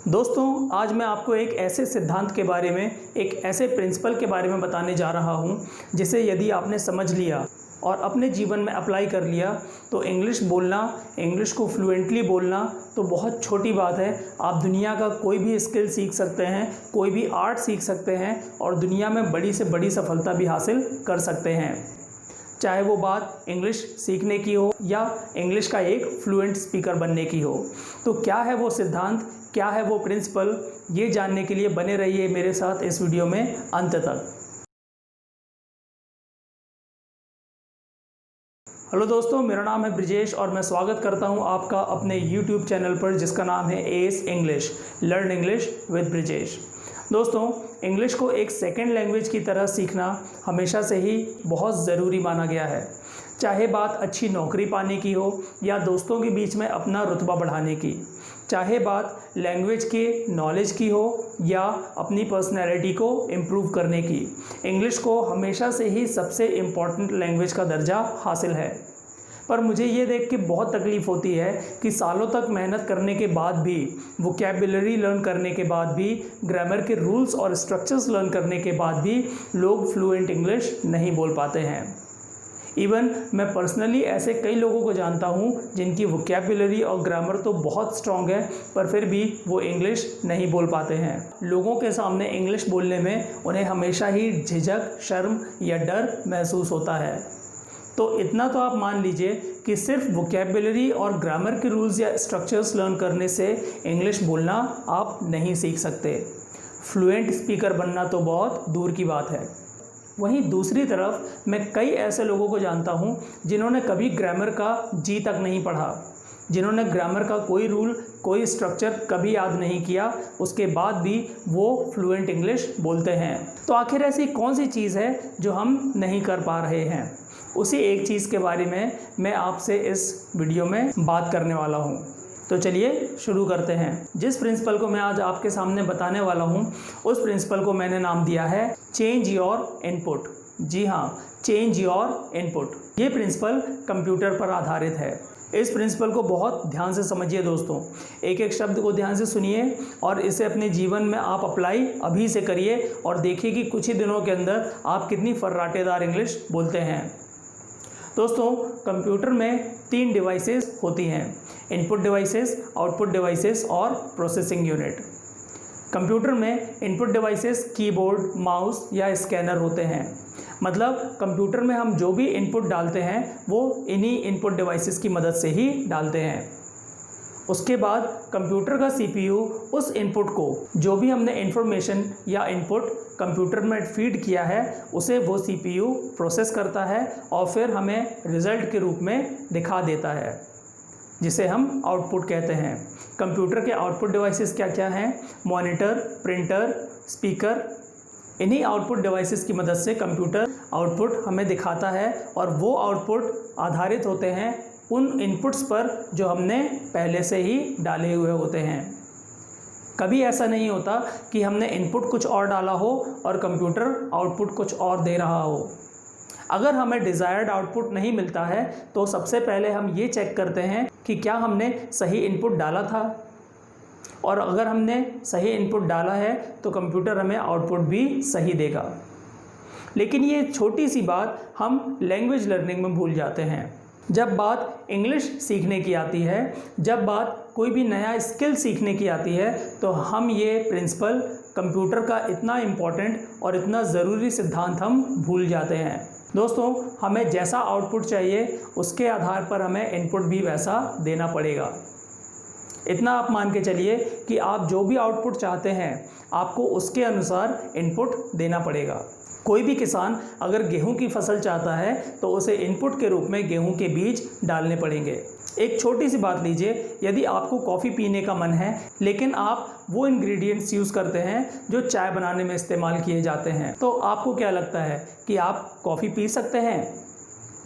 दोस्तों, आज मैं आपको एक ऐसे सिद्धांत के बारे में, एक ऐसे प्रिंसिपल के बारे में बताने जा रहा हूँ जिसे यदि आपने समझ लिया और अपने जीवन में अप्लाई कर लिया तो इंग्लिश बोलना, इंग्लिश को फ्लुएंटली बोलना तो बहुत छोटी बात है। आप दुनिया का कोई भी स्किल सीख सकते हैं, कोई भी आर्ट सीख सकते हैं और दुनिया में बड़ी से बड़ी सफलता भी हासिल कर सकते हैं। चाहे वो बात इंग्लिश सीखने की हो या इंग्लिश का एक फ्लुएंट स्पीकर बनने की हो। तो क्या है वो सिद्धांत, क्या है वो प्रिंसिपल, ये जानने के लिए बने रहिए मेरे साथ इस वीडियो में अंत तक। हेलो दोस्तों, मेरा नाम है ब्रिजेश और मैं स्वागत करता हूं आपका अपने YouTube चैनल पर जिसका नाम है S English, learn English with Brijesh. दोस्तों, इंग्लिश को एक सेकेंड लैंग्वेज की तरह सीखना हमेशा से ही बहुत ज़रूरी माना गया है। चाहे बात अच्छी नौकरी पाने की हो या दोस्तों के बीच में अपना रुतबा बढ़ाने की, चाहे बात लैंग्वेज के नॉलेज की हो या अपनी पर्सनैलिटी को इम्प्रूव करने की, इंग्लिश को हमेशा से ही सबसे इम्पॉर्टेंट लैंग्वेज का दर्जा हासिल है। पर मुझे ये देख के बहुत तकलीफ़ होती है कि सालों तक मेहनत करने के बाद भी, वोकैबुलरी लर्न करने के बाद भी, ग्रामर के रूल्स और स्ट्रक्चर्स लर्न करने के बाद भी लोग फ्लुएंट इंग्लिश नहीं बोल पाते हैं। इवन मैं पर्सनली ऐसे कई लोगों को जानता हूँ जिनकी वोकैबुलरी और ग्रामर तो बहुत स्ट्रॉन्ग है पर फिर भी वो इंग्लिश नहीं बोल पाते हैं। लोगों के सामने इंग्लिश बोलने में उन्हें हमेशा ही झिझक, शर्म या डर महसूस होता है। तो इतना तो आप मान लीजिए कि सिर्फ वोकैबुलरी और ग्रामर के रूल्स या स्ट्रक्चर्स लर्न करने से इंग्लिश बोलना आप नहीं सीख सकते। फ्लुएंट स्पीकर बनना तो बहुत दूर की बात है। वहीं दूसरी तरफ मैं कई ऐसे लोगों को जानता हूं जिन्होंने कभी ग्रामर का जी तक नहीं पढ़ा, जिन्होंने ग्रामर का कोई रूल, कोई स्ट्रक्चर कभी याद नहीं किया, उसके बाद भी वो फ्लुएंट इंग्लिश बोलते हैं। तो आखिर ऐसी कौन सी चीज़ है जो हम नहीं कर पा रहे हैं? उसी एक चीज़ के बारे में मैं आपसे इस वीडियो में बात करने वाला हूँ। तो चलिए शुरू करते हैं। जिस प्रिंसिपल को मैं आज आपके सामने बताने वाला हूँ उस प्रिंसिपल को मैंने नाम दिया है चेंज योर इनपुट। जी हाँ, चेंज योर इनपुट। ये प्रिंसिपल कंप्यूटर पर आधारित है। इस प्रिंसिपल को बहुत ध्यान से समझिए दोस्तों, एक एक शब्द को ध्यान से सुनिए और इसे अपने जीवन में आप अप्लाई अभी से करिए और देखिए कि कुछ ही दिनों के अंदर आप कितनी फर्राटेदार इंग्लिश बोलते हैं। दोस्तों, कंप्यूटर में 3 डिवाइसेस होती हैं: इनपुट डिवाइसेस, आउटपुट डिवाइसेस और प्रोसेसिंग यूनिट। कंप्यूटर में इनपुट डिवाइसेस कीबोर्ड, माउस या स्कैनर होते हैं। मतलब कंप्यूटर में हम जो भी इनपुट डालते हैं वो इन्हीं इनपुट डिवाइसेस की मदद से ही डालते हैं। उसके बाद कंप्यूटर का सीपीयू उस इनपुट को, जो भी हमने इंफॉर्मेशन या इनपुट कंप्यूटर में फीड किया है, उसे वो सीपीयू प्रोसेस करता है और फिर हमें रिज़ल्ट के रूप में दिखा देता है, जिसे हम आउटपुट कहते हैं। कंप्यूटर के आउटपुट डिवाइसेस क्या क्या हैं? Monitor, printer, speaker. इन्हीं आउटपुट डिवाइसेस की मदद से कंप्यूटर आउटपुट हमें दिखाता है और वो आउटपुट आधारित होते हैं उन इनपुट्स पर जो हमने पहले से ही डाले हुए होते हैं। कभी ऐसा नहीं होता कि हमने इनपुट कुछ और डाला हो और कंप्यूटर आउटपुट कुछ और दे रहा हो। अगर हमें डिज़ायर्ड आउटपुट नहीं मिलता है तो सबसे पहले हम ये चेक करते हैं कि क्या हमने सही इनपुट डाला था, और अगर हमने सही इनपुट डाला है तो कंप्यूटर हमें आउटपुट भी सही देगा। लेकिन ये छोटी सी बात हम लैंग्वेज लर्निंग में भूल जाते हैं। जब बात इंग्लिश सीखने की आती है, जब बात कोई भी नया स्किल सीखने की आती है, तो हम ये प्रिंसिपल, कंप्यूटर का इतना इम्पॉर्टेंट और इतना ज़रूरी सिद्धांत हम भूल जाते हैं। दोस्तों, हमें जैसा आउटपुट चाहिए उसके आधार पर हमें इनपुट भी वैसा देना पड़ेगा। इतना आप मान के चलिए कि आप जो भी आउटपुट चाहते हैं आपको उसके अनुसार इनपुट देना पड़ेगा। कोई भी किसान अगर गेहूं की फसल चाहता है तो उसे इनपुट के रूप में गेहूं के बीज डालने पड़ेंगे। एक छोटी सी बात लीजिए, यदि आपको कॉफ़ी पीने का मन है लेकिन आप वो इंग्रेडिएंट्स यूज़ करते हैं जो चाय बनाने में इस्तेमाल किए जाते हैं, तो आपको क्या लगता है कि आप कॉफ़ी पी सकते हैं?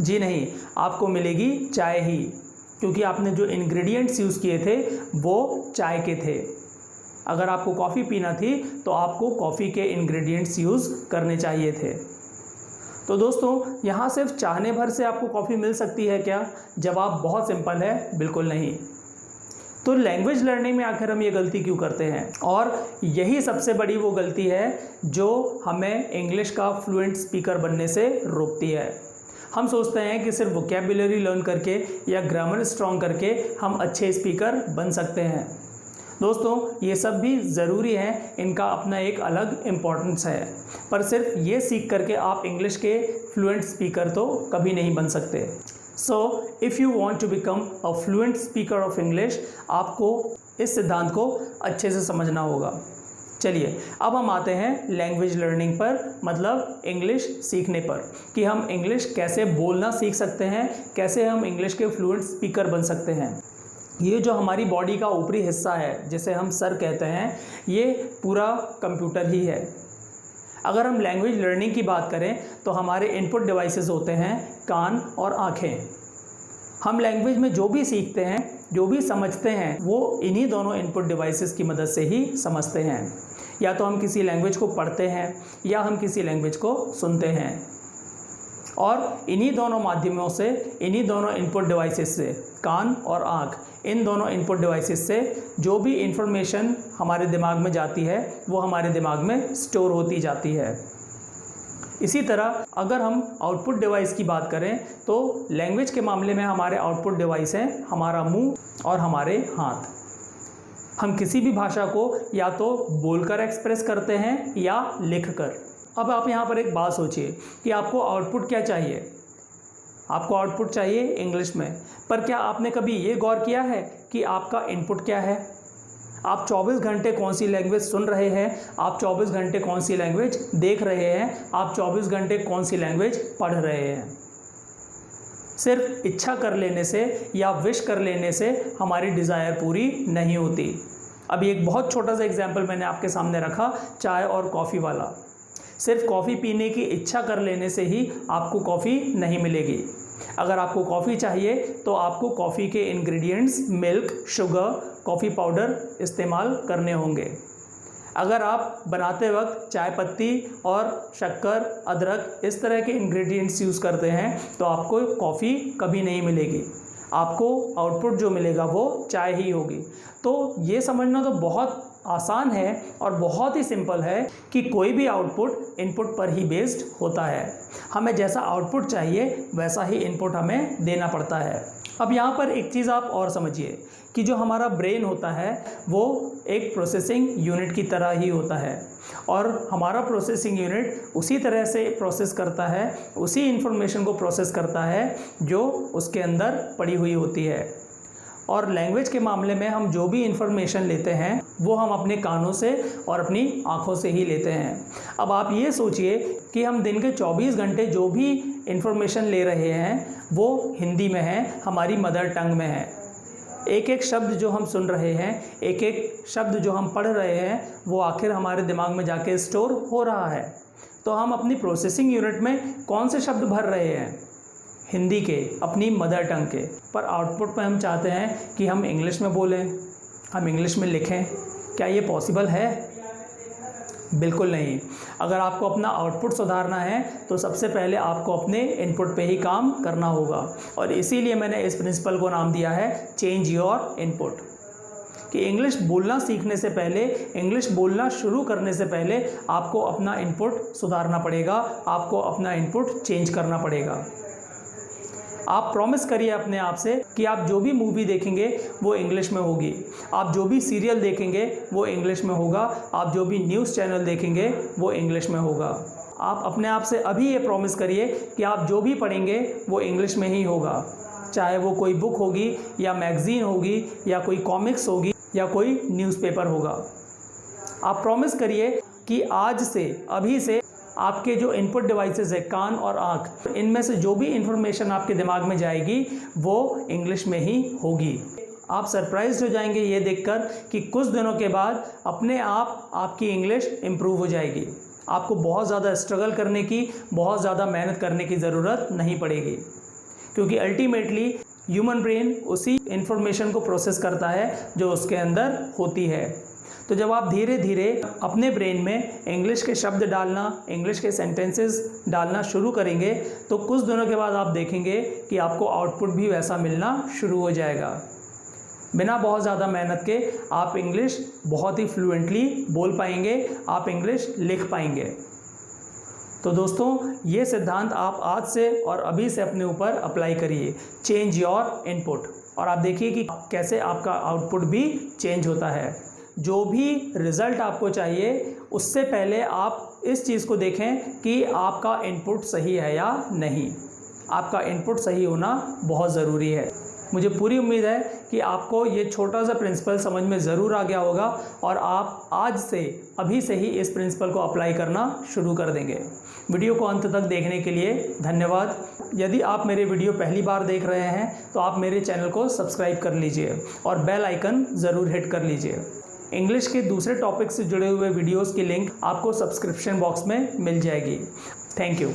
जी नहीं, आपको मिलेगी चाय ही, क्योंकि आपने जो इंग्रेडिएंट्स यूज़ किए थे वो चाय के थे। अगर आपको कॉफ़ी पीना थी तो आपको कॉफ़ी के इंग्रेडिएंट्स यूज़ करने चाहिए थे। तो दोस्तों, यहाँ सिर्फ चाहने भर से आपको कॉफ़ी मिल सकती है क्या? जवाब बहुत सिंपल है, बिल्कुल नहीं। तो लैंग्वेज लर्निंग में आखिर हम ये गलती क्यों करते हैं, और यही सबसे बड़ी वो गलती है जो हमें इंग्लिश का फ्लुएंट स्पीकर बनने से रोकती है। हम सोचते हैं कि सिर्फ वोकैबुलरी लर्न करके या ग्रामर स्ट्रॉन्ग करके हम अच्छे स्पीकर बन सकते हैं। दोस्तों, ये सब भी ज़रूरी है, इनका अपना एक अलग इम्पोर्टेंस है, पर सिर्फ ये सीख करके आप इंग्लिश के फ्लुएंट स्पीकर तो कभी नहीं बन सकते। So if you want to become a fluent speaker of English, आपको इस सिद्धांत को अच्छे से समझना होगा। चलिए अब हम आते हैं लैंग्वेज लर्निंग पर, मतलब इंग्लिश सीखने पर, कि हम इंग्लिश कैसे बोलना सीख सकते हैं, कैसे हम इंग्लिश के फ्लुएंट स्पीकर बन सकते हैं। ये जो हमारी बॉडी का ऊपरी हिस्सा है, जिसे हम सर कहते हैं, ये पूरा कंप्यूटर ही है। अगर हम लैंग्वेज लर्निंग की बात करें तो हमारे इनपुट डिवाइसेस होते हैं कान और आँखें। हम लैंग्वेज में जो भी सीखते हैं, जो भी समझते हैं, वो इन्हीं दोनों इनपुट डिवाइसेस की मदद से ही समझते हैं। या तो हम किसी लैंग्वेज को पढ़ते हैं या हम किसी लैंग्वेज को सुनते हैं, और इन्हीं दोनों माध्यमों से, इन्हीं दोनों इनपुट डिवाइसेस से, कान और आँख, इन दोनों इनपुट डिवाइसेस से जो भी इंफॉर्मेशन हमारे दिमाग में जाती है वो हमारे दिमाग में स्टोर होती जाती है। इसी तरह अगर हम आउटपुट डिवाइस की बात करें तो लैंग्वेज के मामले में हमारे आउटपुट डिवाइस हैं हमारा मुंह और हमारे हाथ। हम किसी भी भाषा को या तो बोलकर एक्सप्रेस करते हैं या लिखकर। अब आप यहाँ पर एक बात सोचिए कि आपको आउटपुट क्या चाहिए। आपको आउटपुट चाहिए इंग्लिश में, पर क्या आपने कभी ये गौर किया है कि आपका इनपुट क्या है? आप 24 घंटे कौन सी लैंग्वेज सुन रहे हैं, आप 24 घंटे कौन सी लैंग्वेज देख रहे हैं, आप 24 घंटे कौन सी लैंग्वेज पढ़ रहे हैं। सिर्फ इच्छा कर लेने से या विश कर लेने से हमारी डिज़ायर पूरी नहीं होती। अभी एक बहुत छोटा सा एग्जाम्पल मैंने आपके सामने रखा, चाय और कॉफ़ी वाला। सिर्फ कॉफ़ी पीने की इच्छा कर लेने से ही आपको कॉफ़ी नहीं मिलेगी। अगर आपको कॉफ़ी चाहिए तो आपको कॉफ़ी के ingredients milk, sugar, coffee powder इस्तेमाल करने होंगे। अगर आप बनाते वक्त चाय पत्ती और शक्कर, अदरक इस तरह के इंग्रेडिएंट्स यूज़ करते हैं तो आपको कॉफ़ी कभी नहीं मिलेगी। आपको आउटपुट जो मिलेगा वो चाय ही होगी। तो ये समझना तो बहुत आसान है और बहुत ही सिंपल है कि कोई भी आउटपुट इनपुट पर ही बेस्ड होता है। हमें जैसा आउटपुट चाहिए वैसा ही इनपुट हमें देना पड़ता है। अब यहाँ पर एक चीज़ आप और समझिए कि जो हमारा ब्रेन होता है वो एक प्रोसेसिंग यूनिट की तरह ही होता है, और हमारा प्रोसेसिंग यूनिट उसी तरह से प्रोसेस करता है, उसी इंफॉर्मेशन को प्रोसेस करता है जो उसके अंदर पड़ी हुई होती है। और लैंग्वेज के मामले में हम जो भी इंफॉर्मेशन लेते हैं वो हम अपने कानों से और अपनी आँखों से ही लेते हैं। अब आप ये सोचिए कि हम दिन के 24 घंटे जो भी इंफॉर्मेशन ले रहे हैं वो हिंदी में है, हमारी मदर टंग में है। एक एक शब्द जो हम सुन रहे हैं, एक एक शब्द जो हम पढ़ रहे हैं, वो आखिर हमारे दिमाग में जाके स्टोर हो रहा है। तो हम अपनी प्रोसेसिंग यूनिट में कौन से शब्द भर रहे हैं? हिंदी के, अपनी मदर टंग के। पर आउटपुट में हम चाहते हैं कि हम इंग्लिश में बोलें, हम इंग्लिश में लिखें। क्या ये पॉसिबल है? बिल्कुल नहीं। अगर आपको अपना आउटपुट सुधारना है तो सबसे पहले आपको अपने इनपुट पे ही काम करना होगा, और इसीलिए मैंने इस प्रिंसिपल को नाम दिया है चेंज योर इनपुट। कि इंग्लिश बोलना सीखने से पहले, इंग्लिश बोलना शुरू करने से पहले आपको अपना इनपुट सुधारना पड़ेगा, आपको अपना इनपुट चेंज करना पड़ेगा। आप प्रॉमिस करिए अपने आप से कि आप जो भी मूवी देखेंगे वो इंग्लिश में होगी, आप जो भी सीरियल देखेंगे वो इंग्लिश में होगा, आप जो भी न्यूज़ चैनल देखेंगे वो इंग्लिश में होगा। आप अपने आप से अभी ये प्रॉमिस करिए कि आप जो भी पढ़ेंगे वो इंग्लिश में ही होगा, चाहे वो कोई बुक होगी या मैगज़ीन होगी या कोई कॉमिक्स होगी या कोई न्यूज़पेपर होगा। आप प्रॉमिस करिए कि आज से, अभी से आपके जो इनपुट डिवाइसेस है कान और आँख, इनमें से जो भी इंफॉर्मेशन आपके दिमाग में जाएगी वो इंग्लिश में ही होगी। आप सरप्राइज हो जाएंगे ये देखकर कि कुछ दिनों के बाद अपने आप आपकी इंग्लिश इम्प्रूव हो जाएगी। आपको बहुत ज़्यादा स्ट्रगल करने की, बहुत ज़्यादा मेहनत करने की ज़रूरत नहीं पड़ेगी, क्योंकि अल्टीमेटली ह्यूमन ब्रेन उसी इंफॉर्मेशन को प्रोसेस करता है जो उसके अंदर होती है। तो जब आप धीरे धीरे अपने ब्रेन में इंग्लिश के शब्द डालना, इंग्लिश के सेंटेंसेस डालना शुरू करेंगे तो कुछ दिनों के बाद आप देखेंगे कि आपको आउटपुट भी वैसा मिलना शुरू हो जाएगा। बिना बहुत ज़्यादा मेहनत के आप इंग्लिश बहुत ही फ्लुएंटली बोल पाएंगे, आप इंग्लिश लिख पाएंगे। तो दोस्तों ये सिद्धांत आप आज से और अभी से अपने ऊपर अप्लाई करिए। चेंज योर इनपुट, और आप देखिए कि कैसे आपका आउटपुट भी चेंज होता है। जो भी रिज़ल्ट आपको चाहिए उससे पहले आप इस चीज़ को देखें कि आपका इनपुट सही है या नहीं। आपका इनपुट सही होना बहुत ज़रूरी है। मुझे पूरी उम्मीद है कि आपको ये छोटा सा प्रिंसिपल समझ में ज़रूर आ गया होगा और आप आज से अभी से ही इस प्रिंसिपल को अप्लाई करना शुरू कर देंगे। वीडियो को अंत तक देखने के लिए धन्यवाद। यदि आप मेरे वीडियो पहली बार देख रहे हैं तो आप मेरे चैनल को सब्सक्राइब कर लीजिए और बेल आइकन ज़रूर हिट कर लीजिए। इंग्लिश के दूसरे टॉपिक से जुड़े हुए वीडियोज़ की लिंक आपको सब्सक्रिप्शन बॉक्स में मिल जाएगी। Thank you.